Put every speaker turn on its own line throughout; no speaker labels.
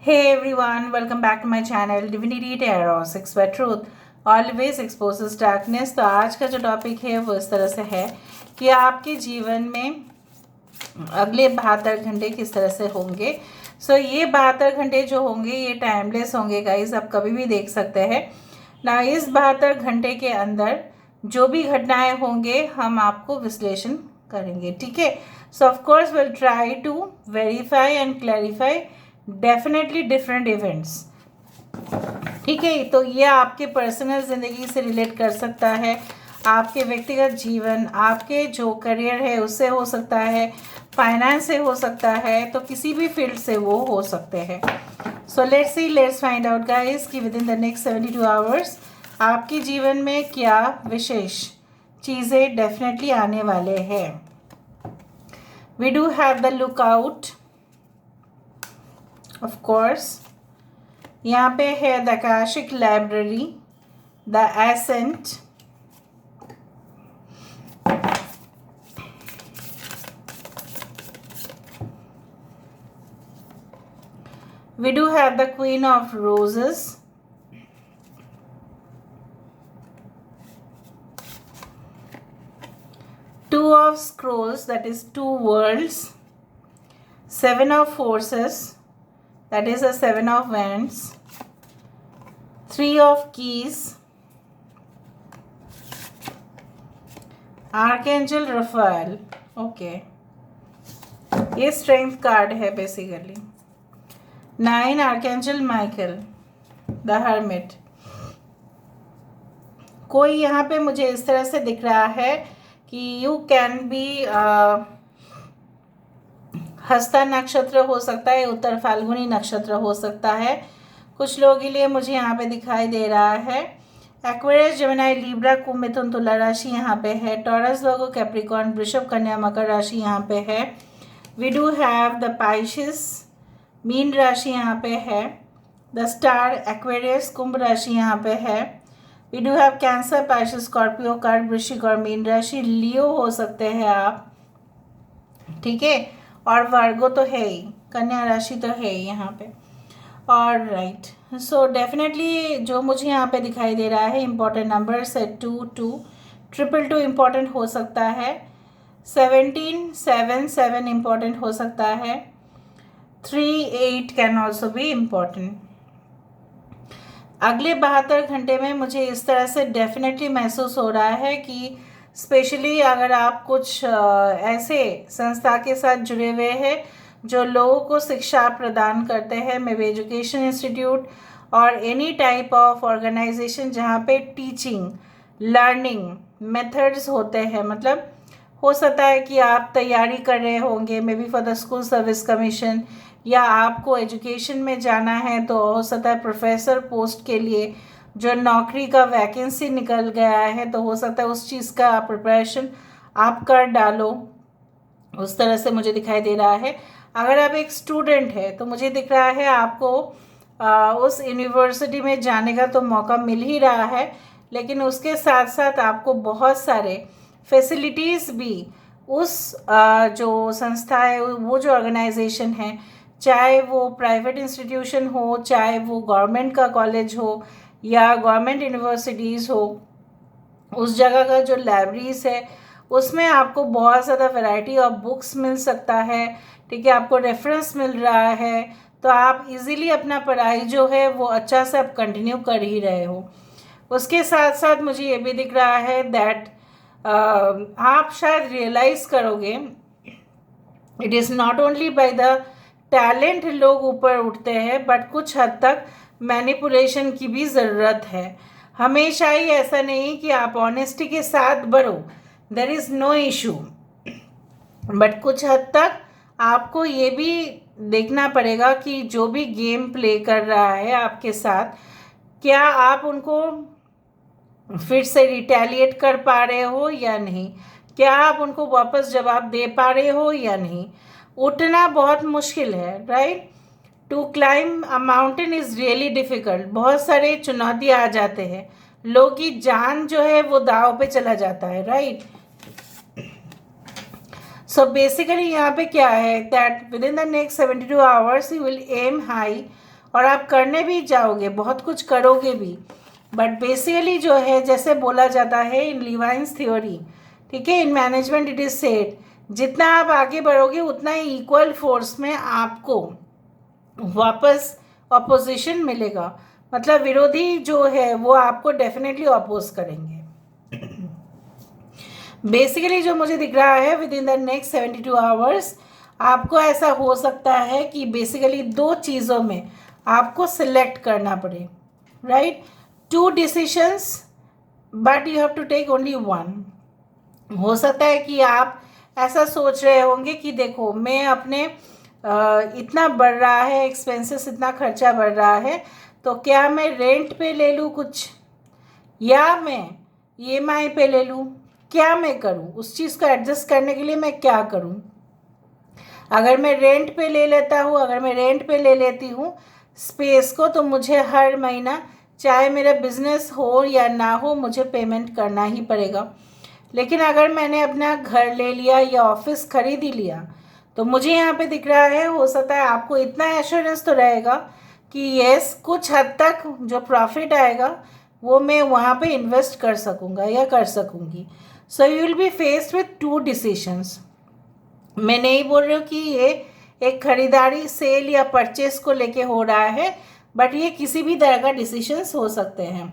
Hey everyone, welcome back to my channel Divinity Tarot 6 by Truth always exposes darkness। तो आज का जो topic है वो इस तरह से है कि आपके जीवन में अगले 72 घंटे किस तरह से होंगे। ये 72 घंटे जो होंगे ये टाइमलेस होंगे गाइज, आप कभी भी देख सकते हैं ना। इस 72 घंटे के अंदर जो भी घटनाएं होंगे हम आपको विश्लेषण करेंगे, ठीक है। Of course will try to verify and clarify definitely different events, ठीक है। तो ये आपके पर्सनल ज़िंदगी से रिलेट कर सकता है, आपके व्यक्तिगत जीवन, आपके जो करियर है उससे हो सकता है, फाइनेंस से हो सकता है, तो किसी भी फील्ड से वो हो सकते हैं। लेट्स फाइंड आउट गाइस कि with in the next 72 hours आपके जीवन में क्या विशेष चीज़ें डेफिनेटली आने वाले हैं। We do have the lookout, of course यहाँ पे है the Akashic library, the ascent, we do have the Queen of Roses, Two of Scrolls, that is two worlds, Seven of Forces, that is a Seven of Wands, Three of Keys, Archangel Raphael, okay ये strength card है basically. 9 archangel Michael, the hermit. कोई यहाँ पे मुझे इस तरह से दिख रहा है कि यू कैन बी हस्ता नक्षत्र हो सकता है, उत्तर फाल्गुनी नक्षत्र हो सकता है कुछ लोगों के लिए, मुझे यहाँ पे दिखाई दे रहा है। एक्वेरियस, जेमिनी, लिब्रा, कुंभ, मिथुन, तुला राशि यहाँ पे है। टॉरस, वर्गो, कैप्रिकॉर्न, वृषभ, कन्या, मकर राशि यहाँ पे है। We do have the Pisces, मीन राशि यहाँ पे है। द स्टार, एक्वेरियस, कुंभ राशि यहाँ पे है। We do have Cancer, Pisces, Scorpio, कर्क, वृश्चिक और मीन राशि। लियो हो सकते हैं आप, ठीक है। और वर्गो तो है ही, कन्या राशि तो है ही यहाँ पे। और राइट, सो डेफिनेटली जो मुझे यहाँ पे दिखाई दे रहा है इम्पॉर्टेंट नंबर्स है 2 2, 222 इम्पॉर्टेंट हो सकता है, 17 7 7 इम्पॉर्टेंट हो सकता है, 3 8 कैन ऑल्सो बी इम्पॉर्टेंट। अगले 72 घंटे में मुझे इस तरह से डेफिनेटली महसूस हो रहा है कि स्पेशली अगर आप कुछ ऐसे संस्था के साथ जुड़े हुए हैं जो लोगों को शिक्षा प्रदान करते हैं, मे बी एजुकेशन इंस्टीट्यूट और एनी टाइप ऑफ ऑर्गेनाइजेशन जहाँ पे टीचिंग लर्निंग मेथड्स होते हैं, मतलब हो सकता है कि आप तैयारी कर रहे होंगे may be for the school service commission, या आपको एजुकेशन में जाना है तो हो सकता है प्रोफेसर पोस्ट के लिए जो नौकरी का वैकेंसी निकल गया है, तो हो सकता है उस चीज़ का प्रिपरेशन आप कर डालो, उस तरह से मुझे दिखाई दे रहा है। अगर आप एक स्टूडेंट है तो मुझे दिख रहा है आपको उस यूनिवर्सिटी में जाने का तो मौका मिल ही रहा है, लेकिन उसके साथ साथ आपको बहुत सारे फैसिलिटीज़ भी उस जो संस्था है, वो जो ऑर्गेनाइजेशन है, चाहे वो प्राइवेट इंस्टीट्यूशन हो, चाहे वो गवर्नमेंट का कॉलेज हो या गवर्नमेंट यूनिवर्सिटीज़ हो, उस जगह का जो लाइब्रेरीज है उसमें आपको बहुत ज़्यादा वैरायटी ऑफ बुक्स मिल सकता है, ठीक है। आपको रेफरेंस मिल रहा है तो आप इजीली अपना पढ़ाई जो है वो अच्छा से आप कंटिन्यू कर ही रहे हो। उसके साथ साथ मुझे ये भी दिख रहा है दैट आप शायद रियलाइज़ करोगे it is not only by the talent लोग ऊपर उठते हैं, बट कुछ हद तक मैनिपुलेशन की भी ज़रूरत है। हमेशा ही ऐसा नहीं कि आप ऑनेस्टी के साथ बढ़ो, there is no issue, but कुछ हद तक आपको ये भी देखना पड़ेगा कि जो भी गेम प्ले कर रहा है आपके साथ, क्या आप उनको फिर से रिटेलिएट कर पा रहे हो या नहीं, क्या आप उनको वापस जवाब दे पा रहे हो या नहीं। उठना बहुत मुश्किल है, right. To climb a mountain is really difficult. बहुत सारे चुनौती आ जाते हैं, लोगों की जान जो है वो दाव पे चला जाता है, राइट। सो बेसिकली यहाँ पे क्या है that within the next 72 hours you will aim high और आप करने भी जाओगे, बहुत कुछ करोगे भी। बट बेसिकली जो है, जैसे बोला जाता है इन लीवाइंस थ्योरी, ठीक है, in management it is said, जितना आप आगे बढ़ोगे उतना ही इक्वल फोर्स में आपको वापस अपोजिशन मिलेगा। मतलब विरोधी जो है वो आपको डेफिनेटली अपोज करेंगे। बेसिकली जो मुझे दिख रहा है with in the next 72 hours आपको ऐसा हो सकता है कि बेसिकली 2 चीज़ों में आपको सिलेक्ट करना पड़े, right? 2 decisions but you have to take only 1। हो सकता है कि आप ऐसा सोच रहे होंगे कि देखो मैं अपने इतना बढ़ रहा है एक्सपेंसेस, इतना खर्चा बढ़ रहा है, तो क्या मैं रेंट पे ले लूँ कुछ, या मैं ईएमआई पे ले लूँ, क्या मैं करूँ? उस चीज़ को एडजस्ट करने के लिए मैं क्या करूँ? अगर मैं रेंट पे ले लेता हूँ, अगर मैं रेंट पे ले लेती हूँ स्पेस को, तो मुझे हर महीना चाहे मेरा बिजनेस हो या ना हो मुझे पेमेंट करना ही पड़ेगा। लेकिन अगर मैंने अपना घर ले लिया या ऑफिस खरीद ही लिया, तो मुझे यहाँ पे दिख रहा है, हो सकता है आपको इतना एश्योरेंस तो रहेगा कि यस कुछ हद तक जो प्रॉफिट आएगा वो मैं वहाँ पे इन्वेस्ट कर सकूँगा या कर सकूँगी। So you will be faced with 2 decisions. मैं नहीं बोल रही हूँ कि ये एक खरीदारी सेल या परचेस को लेके हो रहा है, बट ये किसी भी तरह का डिसीशंस हो सकते हैं।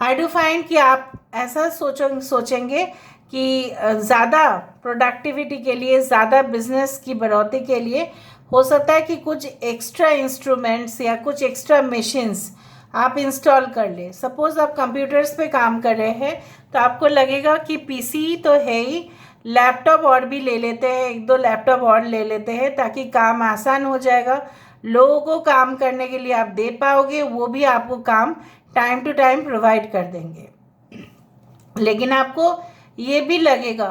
आई डू फाइंड कि आप ऐसा सोचेंगे कि ज़्यादा प्रोडक्टिविटी के लिए, ज़्यादा बिजनेस की बढ़ोतरी के लिए हो सकता है कि कुछ एक्स्ट्रा इंस्ट्रूमेंट्स या कुछ एक्स्ट्रा मशीन्स आप इंस्टॉल कर ले। सपोज़ आप कंप्यूटर्स पे काम कर रहे हैं तो आपको लगेगा कि पीसी तो है ही, लैपटॉप और भी ले लेते हैं, 1-2 लैपटॉप और ले लेते हैं ताकि काम आसान हो जाएगा, लोगों को काम करने के लिए आप दे पाओगे, वो भी आपको काम टाइम टू टाइम प्रोवाइड कर देंगे। लेकिन आपको ये भी लगेगा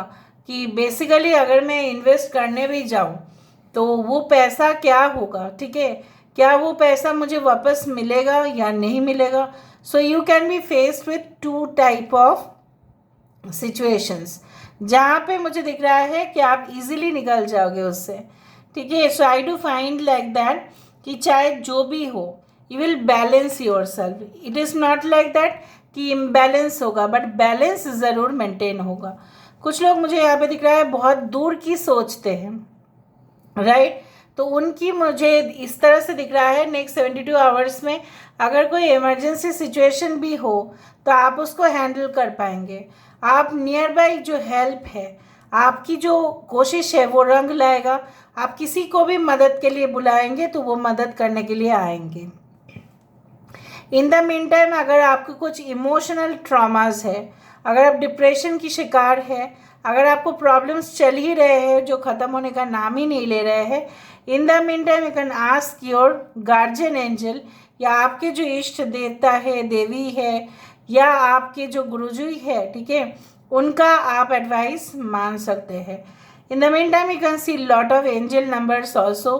कि बेसिकली अगर मैं इन्वेस्ट करने भी जाऊँ तो वो पैसा क्या होगा, ठीक है, क्या वो पैसा मुझे वापस मिलेगा या नहीं मिलेगा। So you can be faced with 2 type of situations, जहाँ पे मुझे दिख रहा है कि आप इजीली निकल जाओगे उससे, ठीक है। So I do find like that कि चाहे जो भी हो you will balance yourself. It is not like that कि इम्बैलेंस होगा, बट बैलेंस ज़रूर मेंटेन होगा। कुछ लोग मुझे यहाँ पे दिख रहा है बहुत दूर की सोचते हैं, राइट? तो उनकी मुझे इस तरह से दिख रहा है नेक्स्ट 72 आवर्स में अगर कोई इमरजेंसी सिचुएशन भी हो तो आप उसको हैंडल कर पाएंगे। आप नियर बाई जो हेल्प है, आपकी जो कोशिश है वो रंग लाएगा। आप किसी को भी मदद के लिए बुलाएंगे तो वो मदद करने के लिए आएंगे। इन द मीन टाइम अगर आपको कुछ इमोशनल ट्रॉमास है, अगर आप डिप्रेशन की शिकार है, अगर आपको प्रॉब्लम्स चल ही रहे हैं जो ख़त्म होने का नाम ही नहीं ले रहे हैं, इन the meantime you can ask your guardian angel, या आपके जो इष्ट देवता है, देवी है, या आपके जो गुरुजी है, ठीक है, उनका आप एडवाइस मान सकते हैं। इन the meantime you can see lot of angel numbers also.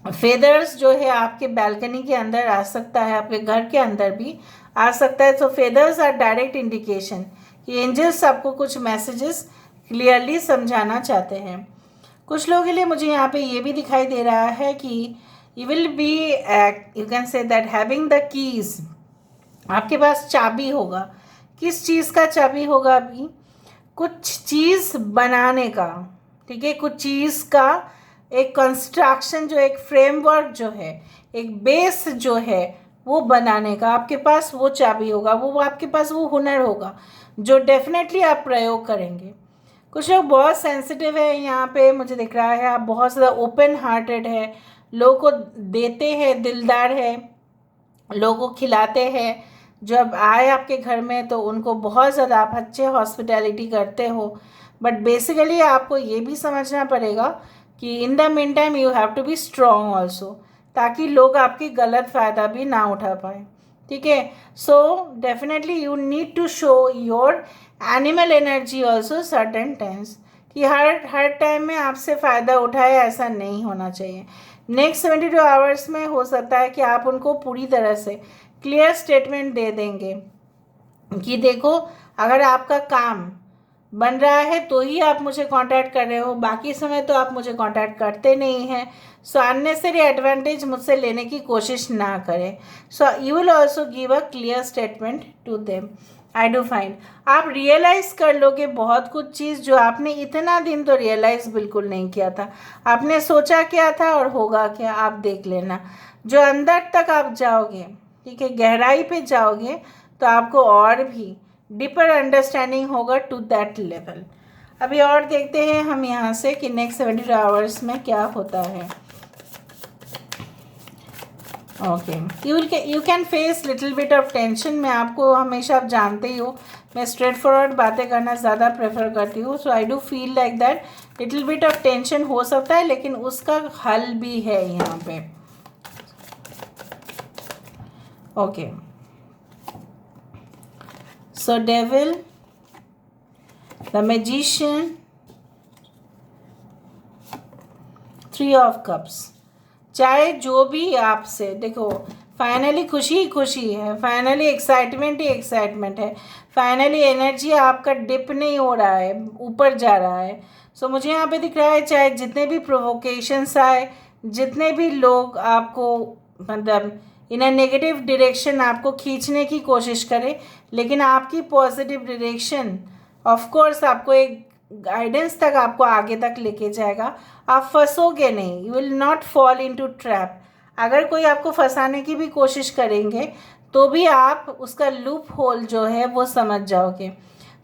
Feathers जो है आपके बैल्कनी के अंदर आ सकता है, आपके घर के अंदर भी आ सकता है। सो फेदर्स आर डायरेक्ट इंडिकेशन कि एंजल्स आपको कुछ मैसेजेस क्लियरली समझाना चाहते हैं। कुछ लोगों के लिए मुझे यहाँ पे ये भी दिखाई दे रहा है कि you will B, you can say that having the keys, आपके पास चाबी होगा। किस चीज़ का चाबी होगा? अभी कुछ चीज़ बनाने का, ठीक है, कुछ चीज़ का एक कंस्ट्रक्शन, जो एक फ्रेमवर्क जो है, एक बेस जो है वो बनाने का आपके पास वो चाबी होगा, वो आपके पास वो हुनर होगा जो डेफिनेटली आप प्रयोग करेंगे। कुछ लोग बहुत सेंसिटिव है यहाँ पे मुझे दिख रहा है, आप बहुत ज़्यादा ओपन हार्टेड है, लोगों को देते हैं, दिलदार है, लोगों को खिलाते हैं, जब आए आपके घर में तो उनको बहुत ज़्यादा आप अच्छे हॉस्पिटैलिटी करते हो। बट बेसिकली आपको ये भी समझना पड़ेगा कि in the meantime you have to be strong also, ताकि लोग आपकी गलत फ़ायदा भी ना उठा पाए, ठीक है। So definitely you need to show your animal energy also certain times, कि हर टाइम में आपसे फ़ायदा उठाए, ऐसा नहीं होना चाहिए। नेक्स्ट 72 आवर्स में हो सकता है कि आप उनको पूरी तरह से क्लियर स्टेटमेंट दे देंगे कि देखो अगर आपका काम बन रहा है तो ही आप मुझे कांटेक्ट कर रहे हो, बाकी समय तो आप मुझे कांटेक्ट करते नहीं हैं। सो अननेसेसरी एडवांटेज मुझसे लेने की कोशिश ना करें. So you will also give a clear statement to them. I do find आप रियलाइज़ कर लोगे बहुत कुछ चीज़ जो आपने इतना दिन तो रियलाइज़ बिल्कुल नहीं किया था. आपने सोचा क्या था और होगा क्या, आप देख लेना. जो अंदर तक आप जाओगे, ठीक है, गहराई पे जाओगे, तो आपको और भी डीपर अंडरस्टैंडिंग होगा टू दैट लेवल. अभी और देखते हैं हम यहाँ से कि नेक्स्ट 72 आवर्स में क्या होता है. Okay, you can face little bit of tension. मैं आपको हमेशा, आप जानते ही हो, मैं स्ट्रेट फॉरवर्ड बातें करना ज़्यादा प्रेफर करती हूँ. So I do feel like that little bit of tension हो सकता है, लेकिन उसका हल भी है यहाँ पे. Okay, so devil, the magician, 3 of cups. चाहे जो भी आपसे, देखो, फाइनली खुशी ही खुशी है, फाइनली एक्साइटमेंट ही एक्साइटमेंट है, फाइनली एनर्जी आपका डिप नहीं हो रहा है, ऊपर जा रहा है. सो मुझे यहाँ पे दिख रहा है, चाहे जितने भी प्रोवोकेशंस आए, जितने भी लोग आपको मतलब इन अ नेगेटिव डायरेक्शन आपको खींचने की कोशिश करें, लेकिन आपकी पॉजिटिव डायरेक्शन ऑफ कोर्स आपको एक गाइडेंस तक, आपको आगे तक लेके जाएगा. आप फंसोगे नहीं, you will not fall into trap. अगर कोई आपको फंसाने की भी कोशिश करेंगे तो भी आप उसका लूप होल जो है वो समझ जाओगे.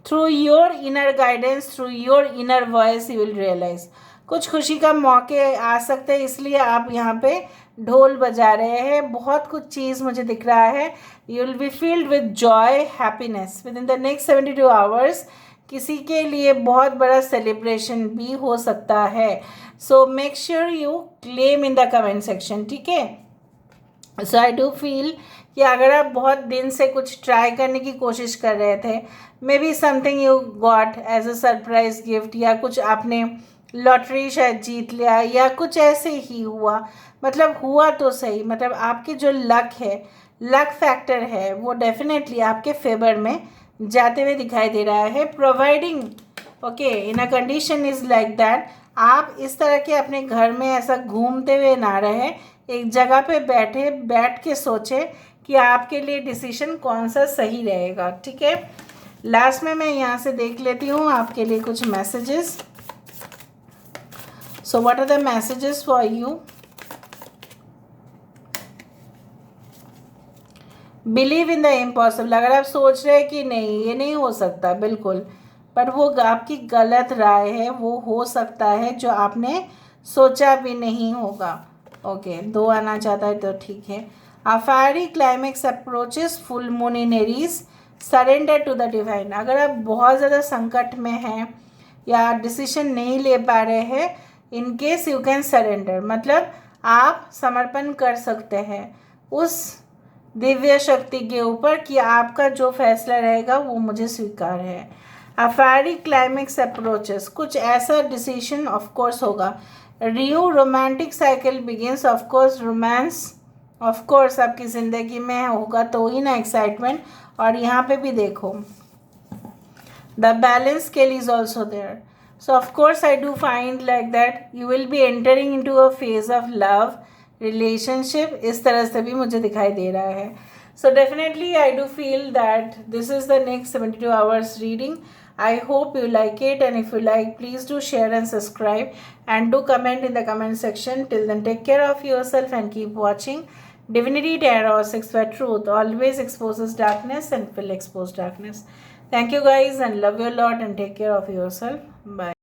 Through your inner guidance, through your inner voice, you will realise कुछ खुशी का मौके आ सकते हैं, इसलिए आप यहाँ पे ढोल बजा रहे हैं. बहुत कुछ चीज़ मुझे दिख रहा है. You will B field with Joy, happiness with in the next 72 hours. किसी के लिए बहुत बड़ा सेलिब्रेशन भी हो सकता है. So make sure you claim in the comment section, ठीक है. सो आई डू फील कि अगर आप बहुत दिन से कुछ ट्राई करने की कोशिश कर रहे थे, maybe something you got as a surprise gift, या कुछ आपने लॉटरी शायद जीत लिया, या कुछ ऐसे ही हुआ. मतलब हुआ तो सही, मतलब आपके जो लक है, लक फैक्टर है, वो डेफिनेटली आपके फेवर में जाते हुए दिखाई दे रहा है. Providing okay in a condition is like that. आप इस तरह के अपने घर में ऐसा घूमते हुए ना रहे, एक जगह पे बैठ के सोचें कि आपके लिए डिसीजन कौन सा सही रहेगा, ठीक है. लास्ट में मैं यहाँ से देख लेती हूँ आपके लिए कुछ messages. So what are the messages for you. Believe in the impossible. अगर आप सोच रहे हैं कि नहीं ये नहीं हो सकता, बिल्कुल, पर वो आपकी गलत राय है. वो हो सकता है जो आपने सोचा भी नहीं होगा. ओके, 2 आना चाहता है तो ठीक है. A fiery climax approaches, full moon in Aries, surrender to the divine. अगर आप बहुत ज़्यादा संकट में हैं या डिसीजन नहीं ले पा रहे हैं, in case you can surrender, मतलब आप समर्पण कर सकते हैं उस दिव्य शक्ति के ऊपर कि आपका जो फैसला रहेगा वो मुझे स्वीकार है. A fiery climax approaches, कुछ ऐसा डिसीजन ऑफ कोर्स होगा. New romantic cycle begins. Of course romance of course आपकी ज़िंदगी में होगा तो ही ना एक्साइटमेंट. और यहाँ पे भी देखो, the balance scale is also there. So of course I do find like that you will be entering into a phase of love relationship. इस तरह से भी मुझे दिखाई दे रहा है. So definitely I do feel that this is the next 72 hours reading. I hope you like it, and if you like, please do share and subscribe, and do comment in the comment section. Till then, take care of yourself and keep watching Divinity Tarot 6 where truth always exposes darkness and will expose darkness. Thank you guys, and love you a lot, and take care of yourself. Bye.